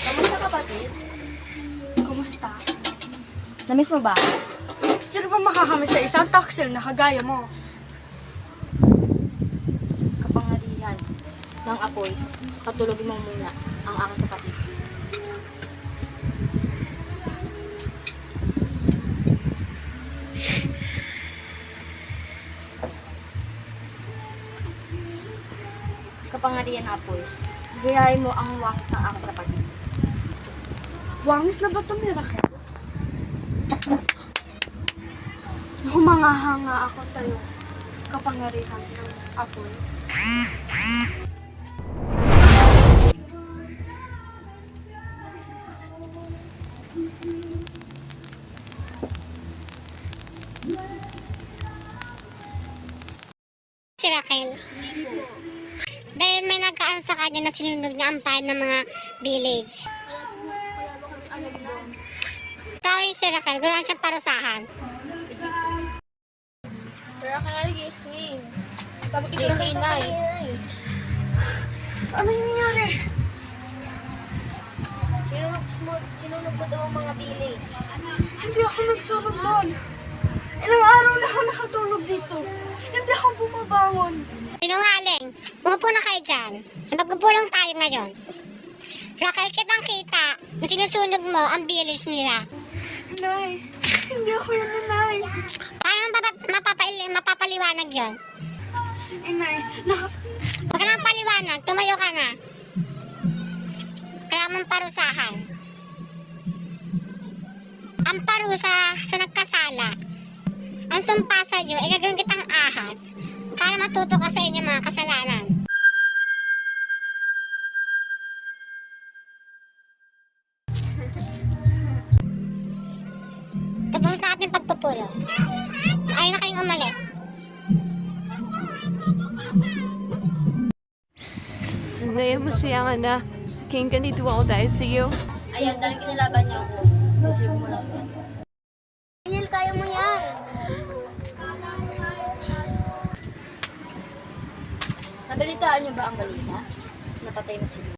Kamusta kapatid? Kumusta? Namiss mo ba? Sino ba makakamiss sa isang taksil na kagaya mo? Kapangyarihan ng apoy, patulogin mo muna ang aking kapatid. Kapangyarihan ng apoy, gayahin mo ang wangis ng aking kapatid. Wangis na ba ito, Miracle? Humangahanga ako sa'yo, kapangyarihan ng apoy. Si Raquel. Dahil may nagkaan sa kanya na sinunog niya ang bahay ng mga village. Tao yung si Raquel, gano'n siyang parusahan. Pero ka nagising. Tapos ito ng inay. Ano yung nangyari? Sinunog mo daw ang mga village. Hindi ako nagsurog doon. Ilang araw na ako nakatulog dito. Hindi ako bumabangon. Sinungaling, umupo na kayo dyan. Magpupulong tayo ngayon. Raquel, kitang kita na sinusunog mo ang village nila. Nay, hindi ako yun, Nay. Paano mapapaliwanag yon? Nay, Huwag ka lang paliwanag, tumayo ka na. Kaya mong parusahan. Ang parusa sa nagkasala. Ang sumpa sa iyo ay gagawin kitang ahas para matuto ka sa inyong mga kasalanan. Tapos na ating pagpupulo. Ayaw na kayong umalis. Ngayon mo siyang na, king ganito ako dahil sa iyo. Ayan, dahil kinalaban niya ako. Deserve mo lang yan. Daniel, kaya mo yan. Nabalitaan niyo ba ang balita? Napatay na sila.